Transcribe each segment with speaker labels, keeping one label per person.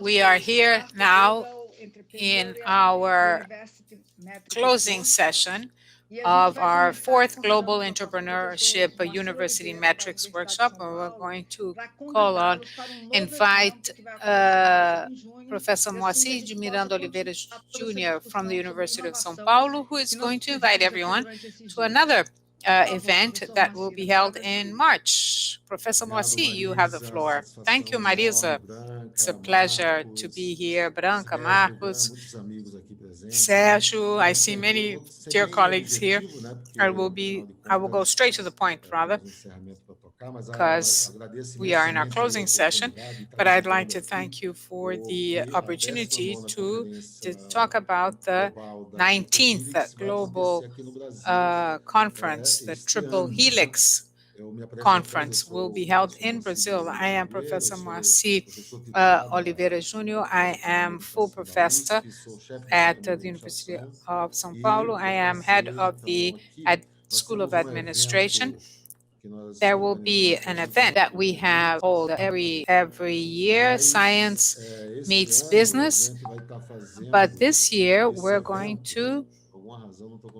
Speaker 1: We are here now in our closing session of our fourth Global Entrepreneurship University Metrics Workshop, where we're going to invite Professor Moacir de Miranda Oliveira, Júnior from the University of São Paulo, who is going to invite everyone to another event that will be held in March. Professor Moacir, you have the floor. Thank you, Marisa. It's a pleasure to be here. Branca, Marcos, Sérgio, I see many dear colleagues here. I will go straight to the point, rather, because we are in our closing session, but I'd like to thank you for the opportunity to talk about the 19th Global Conference, the Triple Helix Conference will be held in Brazil. I am Professor Moacir Oliveira Júnior. I am full professor at the University of São Paulo. I am head of the School of Administration. There will be an event that we have hold every year, Science Meets Business. But this year, we're going to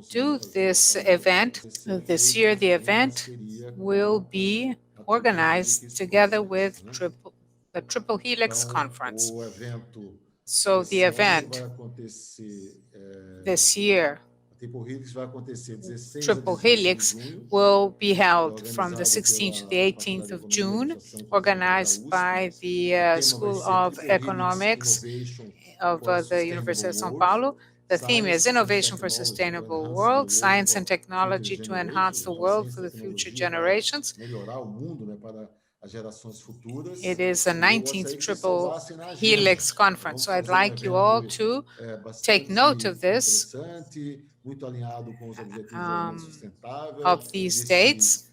Speaker 1: do this event. This year, the event will be organized together with the Triple Helix Conference. So the event this year, Triple Helix, will be held from the 16th to the 18th of June, organized by the School of Economics of the University of São Paulo. The theme is Innovation for Sustainable World, Science and Technology to Enhance the World for the Future Generations. It is the 19th Triple Helix Conference, so I'd like you all to take note of this, of these dates.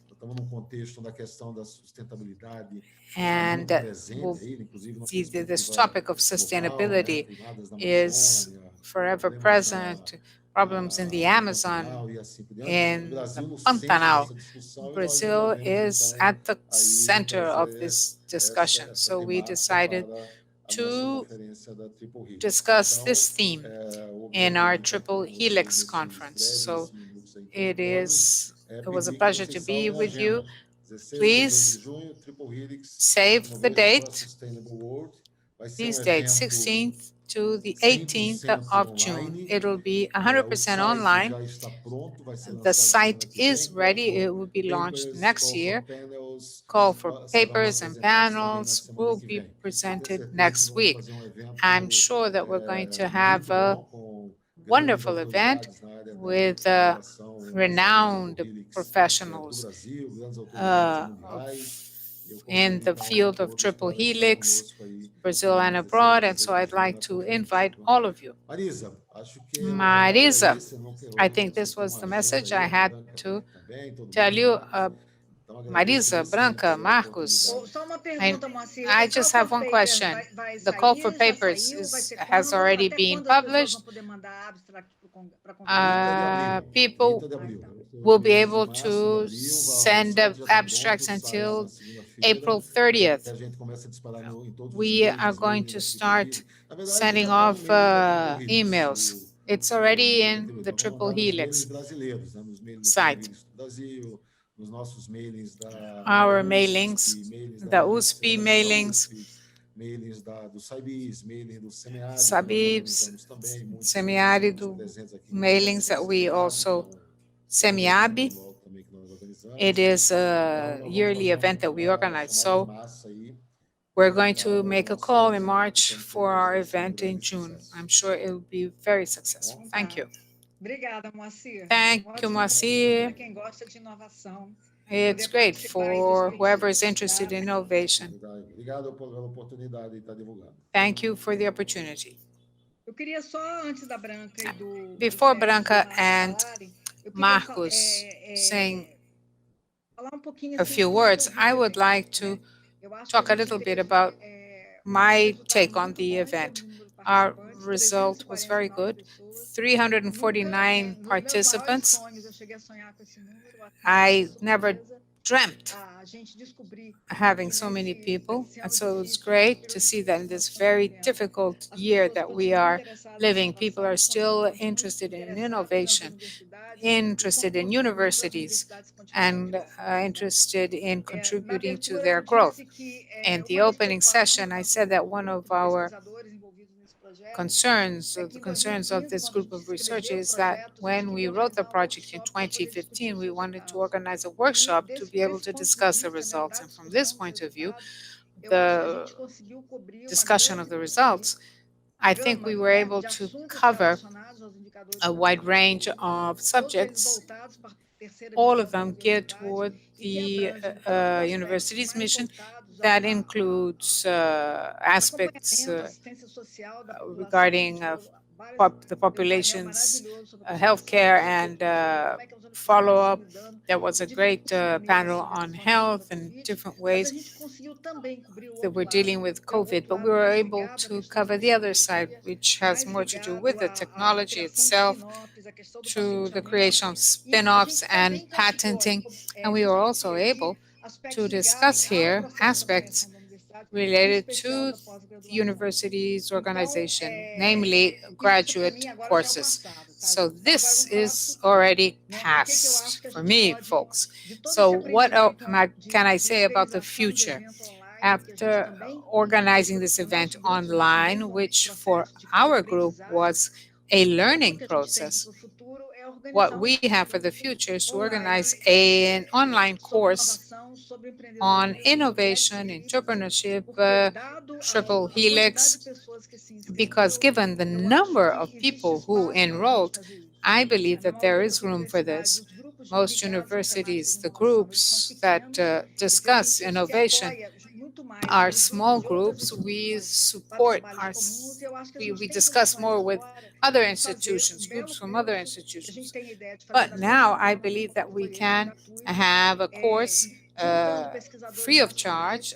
Speaker 1: And this topic of sustainability is forever present. Problems in the Amazon, in the Pantanal. Brazil is at the center of this discussion. So we decided to discuss this theme in our Triple Helix Conference. So it was a pleasure to be with you. Please save the date, these dates, 16th to the 18th of June. It will be 100% online. The site is ready. It will be launched next year. Call for papers and panels will be presented next week. I'm sure that we're going to have a wonderful event with renowned professionals in the field of Triple Helix, Brazil and abroad, and so I'd like to invite all of you. Marisa, I think this was the message I had to tell you. Marisa, Branca, Marcos, I just have one question. The call for papers has already been published. People will be able to send abstracts until April 30th. We are going to start sending off emails. It's already in the Triple Helix site. Our mailings, the USP mailings, SABIBs, semiárido mailings that we also, SEMIAB. It is a yearly event that we organize. So we're going to make a call in March for our event in June. I'm sure it will be very successful. Thank you. Thank you, Moacir. It's great for whoever is interested in innovation. Thank you for the opportunity. Before Branca and Marcos saying a few words, I would like to talk a little bit about my take on the event. Our result was very good. 349 participants. I never dreamt having so many people, and so it's great to see that in this very difficult year that we are living, people are still interested in innovation, interested in universities, and interested in contributing to their growth. In the opening session, I said that one of our concerns, or the concerns of this group of research, is that when we wrote the project in 2015, we wanted to organize a workshop to be able to discuss the results. And from this point of view, the discussion of the results, I think we were able to cover a wide range of subjects, all of them geared toward the university's mission. That includes aspects regarding the population's healthcare and follow-up. There was a great panel on health and different ways that we're dealing with COVID, but we were able to cover the other side, which has more to do with the technology itself, to the creation of spin-offs and patenting. And we were also able to discuss here aspects related to the university's organization, namely graduate courses. So this is already past for me, folks. So what can I say about the future? After organizing this event online, which for our group was a learning process, what we have for the future is to organize an online course on innovation, entrepreneurship, triple helix, because given the number of people who enrolled, I believe that there is room for this. Most universities, the groups that discuss innovation are small groups. We support we discuss more with other institutions, groups from other institutions. But now I believe that we can have a course free of charge,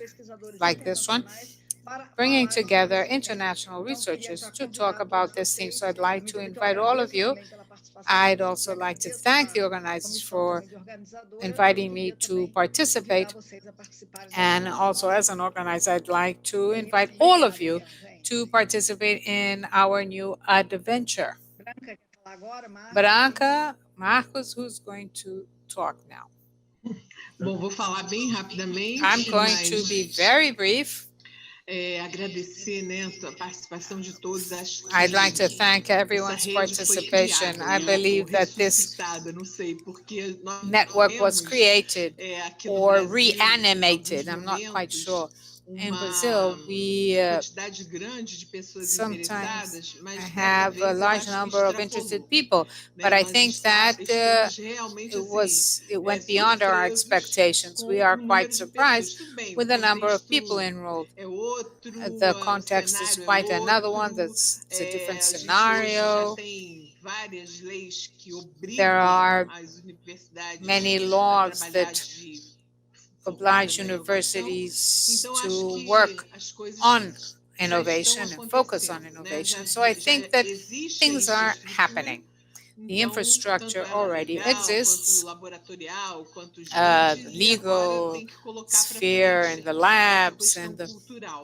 Speaker 1: like this one, bringing together international researchers to talk about this theme. So I'd like to invite all of you. I'd also like to thank the organizers for inviting me to participate. And also, as an organizer, I'd like to invite all of you to participate in our new adventure. Branca, Marcos, who's going to talk now?
Speaker 2: Bom, vou falar bem rapidamente.
Speaker 1: I'm going to be very brief.
Speaker 2: Agradecer, né, a participação de todos. Acho que
Speaker 1: I'd like to thank everyone's participation. I believe that this network was created or reanimated. I'm not quite sure. In Brazil, we sometimes have a large number of interested people, but I think that it went beyond our expectations. We are quite surprised with the number of people enrolled. The context is quite another one. It's a different scenario. There are many laws that oblige universities to work on innovation and focus on innovation. So I think that things are happening. The infrastructure already exists, legal sphere and the labs,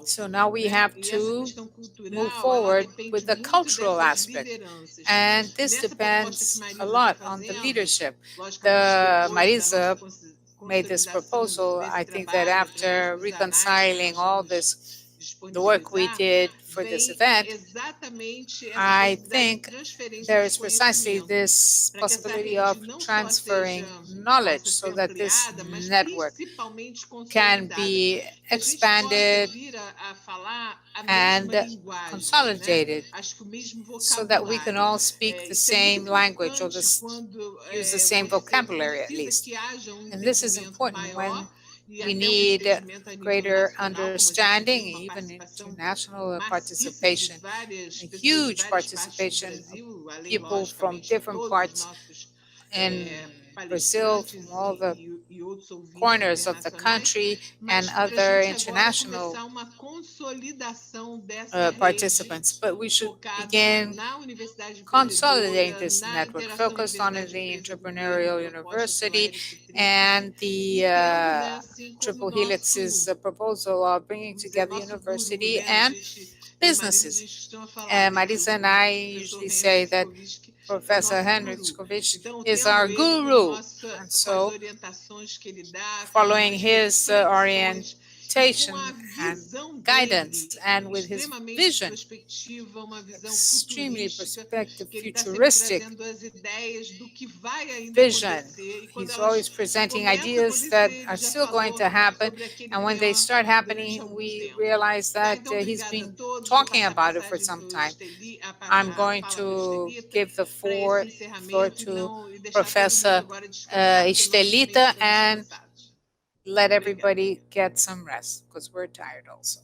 Speaker 1: so now we have to move forward with the cultural aspect, and this depends a lot on the leadership. Marisa made this proposal. I think that after reconciling all this, the work we did for this event, I think there is precisely this possibility of transferring knowledge so that this network can be expanded and consolidated so that we can all speak the same language or use the same vocabulary at least. And this is important when we need greater understanding, even international participation, a huge participation of people from different parts in Brazil, from all the corners of the country and other international participants. But we should begin consolidating this network focused on the entrepreneurial university and the Triple Helix's proposal of bringing together university and businesses. Marisa and I usually say that Professor Henrikovich is our guru, and so following his orientation and guidance, and with his vision, extremely perspective, futuristic vision. He's always presenting ideas that are still going to happen, and when they start happening, we realize that he's been talking about it for some time. I'm going to give the floor to Professor Estellita and let everybody get some rest, because we're tired also.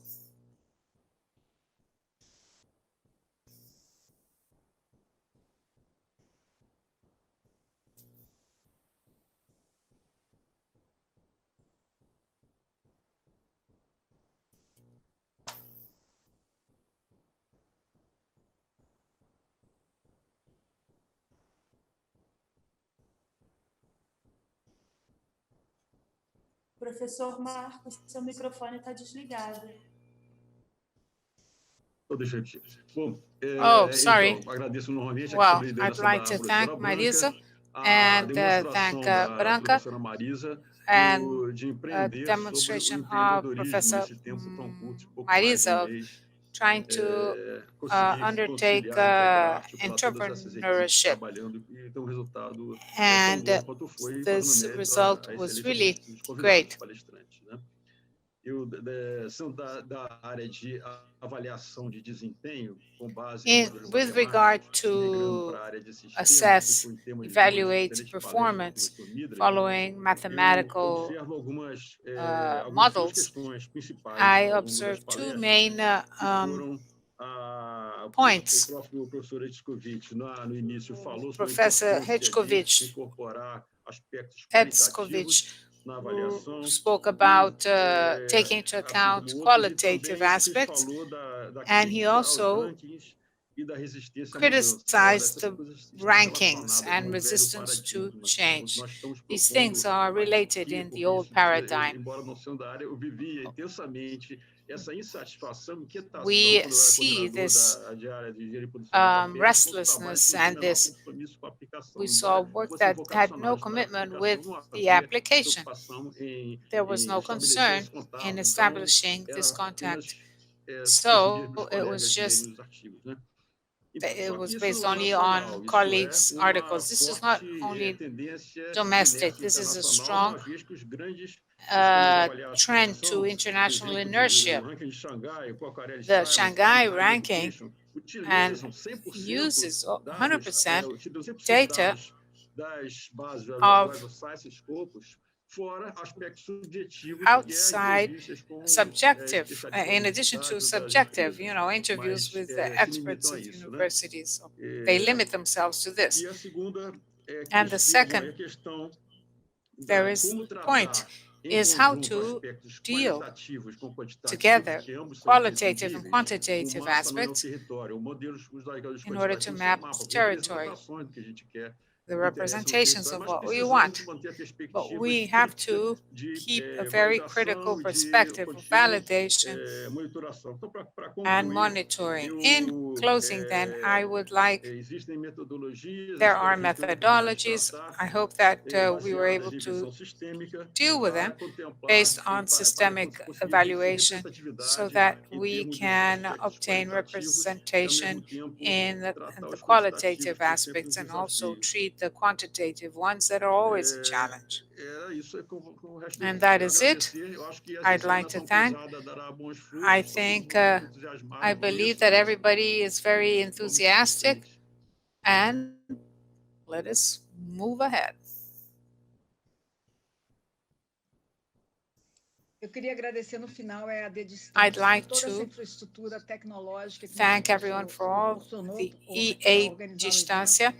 Speaker 3: Professor Marcos, seu microfone está desligado.
Speaker 1: Oh, sorry. Well, I'd like to thank Marisa and thank Branca and demonstration of Professor Marisa of trying to undertake entrepreneurship. And this result was really great. With regard to assess, evaluate performance following mathematical models, I observed two main points. Professor Hetchkovich who spoke about taking into account qualitative aspects, and he also criticized the rankings and resistance to change. These things are related in the old paradigm. We see this restlessness and this. We saw work that had no commitment with the application. There was no concern in establishing this contact. So it was based only on colleagues' articles. This is not only domestic. This is a strong trend to international inertia. The Shanghai ranking and uses 100% data of outside subjective, in addition to subjective, interviews with the experts of universities. They limit themselves to this. And the second, there is point, is how to deal together qualitative and quantitative aspects in order to map the territory, the representations of what we want. But we have to keep a very critical perspective of validation and monitoring. In closing, then, I would like, there are methodologies. I hope that we were able to deal with them based on systemic evaluation so that we can obtain representation in the qualitative aspects and also treat the quantitative ones that are always a challenge. And that is it. I'd like to thank. I believe that everybody is very enthusiastic, and let us move ahead. I'd like to thank everyone for all the EA Distância,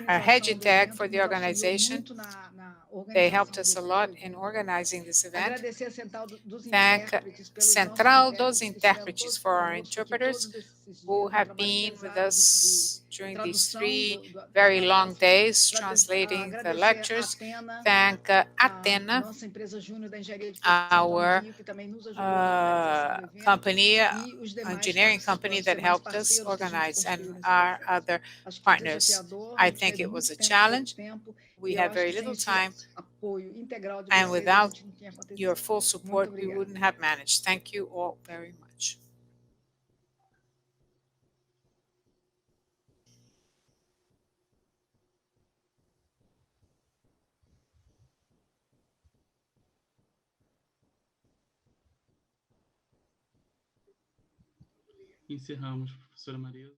Speaker 1: Regitec for the organization, They helped us a lot in organizing this event.
Speaker 4: Agradecer a Central dos
Speaker 1: Thank
Speaker 4: Intérpretes pelos
Speaker 1: Central
Speaker 4: nossos
Speaker 1: dos
Speaker 4: intérpretes que estiveram
Speaker 1: Intérpretes for our
Speaker 4: todos conosco aqui
Speaker 1: interpreters
Speaker 4: todos esses
Speaker 1: who
Speaker 4: dias, um
Speaker 1: have
Speaker 4: trabalho
Speaker 1: been with
Speaker 4: pesado
Speaker 1: us during these
Speaker 4: tradução
Speaker 1: 3 very long days translating the
Speaker 4: agradecer
Speaker 1: lectures.
Speaker 4: a Atena,
Speaker 1: Thank
Speaker 4: a
Speaker 1: Atena,
Speaker 4: nossa empresa Júnior da Engenharia de Produção
Speaker 1: our
Speaker 4: do Rio, que também nos ajudou na organização do evento,
Speaker 1: company,
Speaker 4: e os demais
Speaker 1: engineering company that
Speaker 4: demais
Speaker 1: helped us
Speaker 4: parceiros que a gente
Speaker 1: organize, and
Speaker 4: construiu nesse
Speaker 1: our
Speaker 4: processo.
Speaker 1: other
Speaker 4: Acho que foi
Speaker 1: partners.
Speaker 4: desafiador,
Speaker 1: I
Speaker 4: a gente
Speaker 1: think
Speaker 4: teve
Speaker 1: it was
Speaker 4: muito
Speaker 1: a
Speaker 4: tempo,
Speaker 1: challenge.
Speaker 4: pouco tempo,
Speaker 1: We
Speaker 4: e eu
Speaker 1: had
Speaker 4: acho
Speaker 1: very
Speaker 4: que sem
Speaker 1: little
Speaker 4: esse
Speaker 1: time,
Speaker 4: apoio integral de
Speaker 1: and
Speaker 4: vocês, a
Speaker 1: without
Speaker 4: gente não tinha acontecido.
Speaker 1: your full
Speaker 4: Muito
Speaker 1: support, we
Speaker 4: obrigada.
Speaker 1: wouldn't have managed. Thank you all very much.
Speaker 5: Encerramos, professora Maria.